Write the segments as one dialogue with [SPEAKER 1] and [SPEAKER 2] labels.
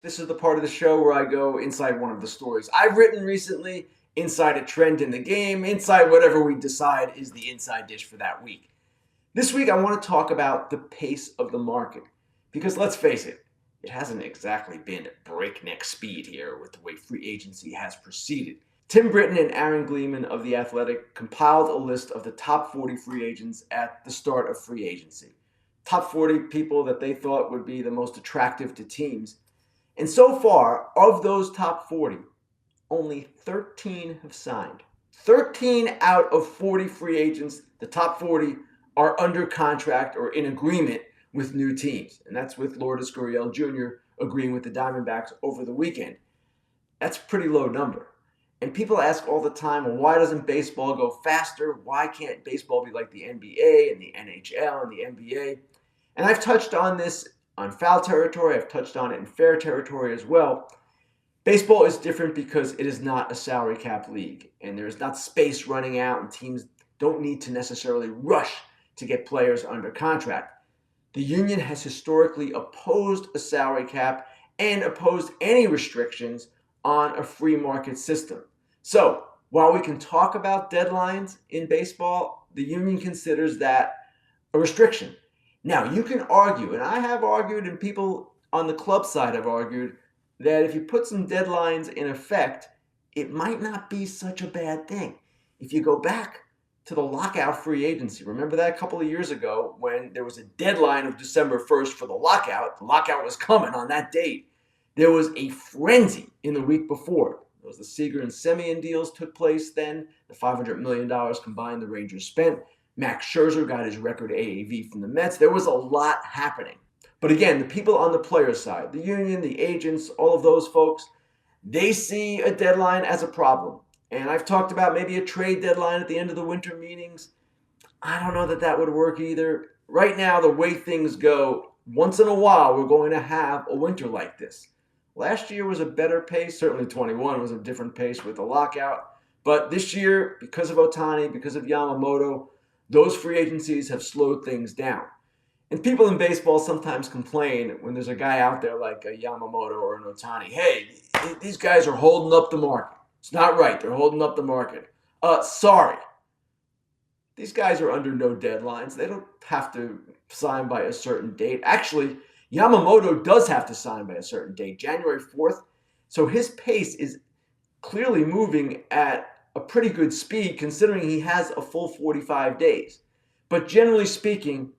[SPEAKER 1] This is the part of the show where I go inside one of the stories I've written recently, inside a trend in the game, inside whatever we decide is the inside dish for that week. This week, I want to talk about the pace of the market. Because let's face it, it hasn't exactly been at breakneck speed here with the way free agency has proceeded. Tim Britton and Aaron Gleeman of The Athletic compiled a list of the top 40 free agents at the start of free agency. Top 40 people that they thought would be the most attractive to teams. And so far, of those top 40, only 13 have signed. 13 out of 40 free agents, the top 40, are under contract or in agreement with new teams. And that's with Lourdes Gurriel Jr. agreeing with the Diamondbacks over the weekend. That's a pretty low number. And people ask all the time, well, why doesn't baseball go faster? Why can't baseball be like the NBA and the NHL and the NBA? And I've touched on this on foul territory. I've touched on it in fair territory as well. Baseball is different because it is not a salary cap league, and there's not space running out, and teams don't need to necessarily rush to get players under contract. The union has historically opposed a salary cap and opposed any restrictions on a free market system. So while we can talk about deadlines in baseball, the union considers that a restriction. Now, you can argue, and I have argued, and people on the club side have argued, that if you put some deadlines in effect, it might not be such a bad thing. If you go back to the lockout free agency, remember that a couple of years ago when there was a deadline of December 1st for the lockout was coming on that date. There was a frenzy in the week before. It was the Seager and Semien deals took place then, the $500 million combined the Rangers spent. Max Scherzer got his record AAV from the Mets. There was a lot happening. But again, the people on the player side, the union, the agents, all of those folks, they see a deadline as a problem. And I've talked about maybe a trade deadline at the end of the winter meetings. I don't know that that would work either. Right now, the way things go, once in a while, we're going to have a winter like this. Last year was a better pace. Certainly 21 was a different pace with the lockout. But this year, because of Otani, because of Yamamoto, those free agencies have slowed things down. And people in baseball sometimes complain when there's a guy out there like a Yamamoto or an Otani. Hey, these guys are holding up the market. It's not right. They're holding up the market. Sorry. These guys are under no deadlines. They don't have to sign by a certain date. Actually, Yamamoto does have to sign by a certain date, January 4th. So his pace is clearly moving at a pretty good speed considering he has a full 45 days. But generally speaking,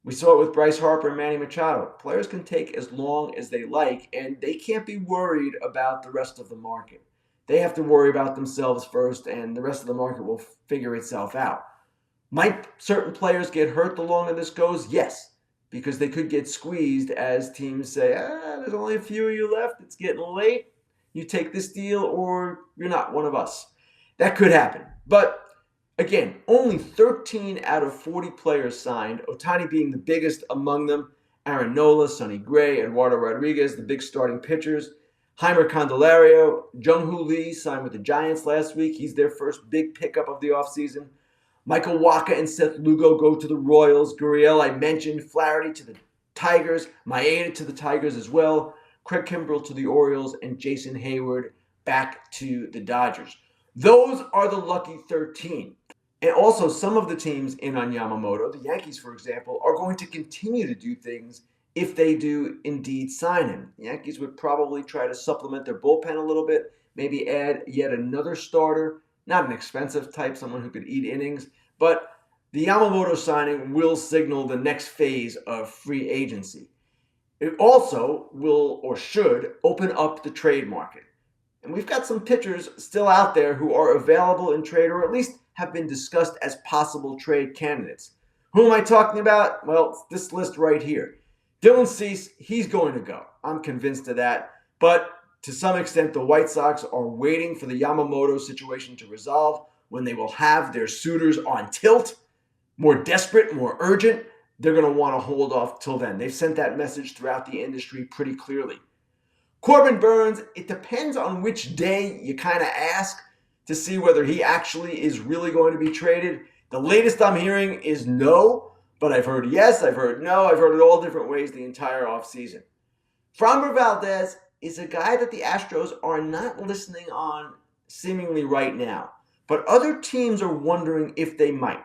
[SPEAKER 1] we saw it with Bryce Harper and Manny Machado. Players can take as long as they like, and they can't be worried about the rest of the market. They have to worry about themselves first, and the rest of the market will figure itself out. Might certain players get hurt the longer this goes? Yes, because they could get squeezed as teams say, there's only a few of you left. It's getting late. You take this deal or you're not one of us. That could happen. But again, only 13 out of 40 players signed, Otani being the biggest among them. Aaron Nola, Sonny Gray, Eduardo Rodriguez, the big starting pitchers. Heimer Candelario, Jung-Hoo Lee signed with the Giants last week. He's their first big pickup of the offseason. Michael Wacha and Seth Lugo go to the Royals. Gurriel, I mentioned. Flaherty to the Tigers. Maeda to the Tigers as well. Craig Kimbrell to the Orioles. And Jason Hayward back to the Dodgers. Those are the lucky 13. And also, some of the teams in on Yamamoto, the Yankees, for example, are going to continue to do things if they do indeed sign him. The Yankees would probably try to supplement their bullpen a little bit, maybe add yet another starter, not an expensive type, someone who could eat innings. But the Yamamoto signing will signal the next phase of free agency. It also will or should open up the trade market. And we've got some pitchers still out there who are available in trade or at least have been discussed as possible trade candidates. Who am I talking about? Well, it's this list right here. Dylan Cease, he's going to go. I'm convinced of that. But to some extent, the White Sox are waiting for the Yamamoto situation to resolve when they will have their suitors on tilt, more desperate, more urgent. They're going to want to hold off till then. They've sent that message throughout the industry pretty clearly. Corbin Burns, it depends on which day you kind of ask to see whether he actually is really going to be traded. The latest I'm hearing is no, but I've heard yes, I've heard no, I've heard it all different ways the entire offseason. Framber Valdez is a guy that the Astros are not listening on seemingly right now, but other teams are wondering if they might.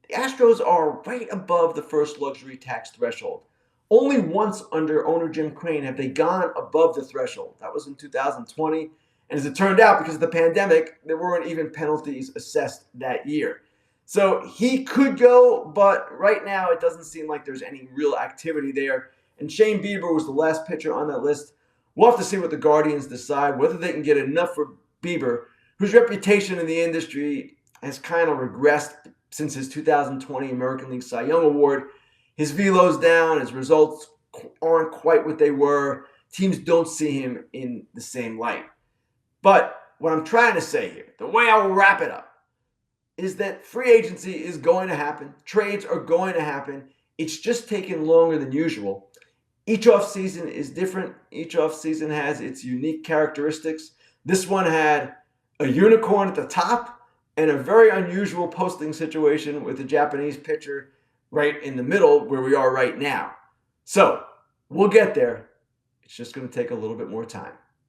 [SPEAKER 1] The Astros are right above the first luxury tax threshold. Only once under owner Jim Crane have they gone above the threshold. That was in 2020. And as it turned out, because of the pandemic, there weren't even penalties assessed that year. So he could go, but right now it doesn't seem like there's any real activity there. And Shane Bieber was the last pitcher on that list. We'll have to see what the Guardians decide, whether they can get enough for Bieber, whose reputation in the industry has kind of regressed since his 2020 American League Cy Young Award. His velo's down. His results aren't quite what they were. Teams don't see him in the same light. But what I'm trying to say here, the way I will wrap it up, is that free agency is going to happen. Trades are going to happen. It's just taking longer than usual. Each offseason is different. Each offseason has its unique characteristics. This one had a unicorn at the top and a very unusual posting situation with a Japanese pitcher right in the middle where we are right now. So we'll get there. It's just going to take a little bit more time.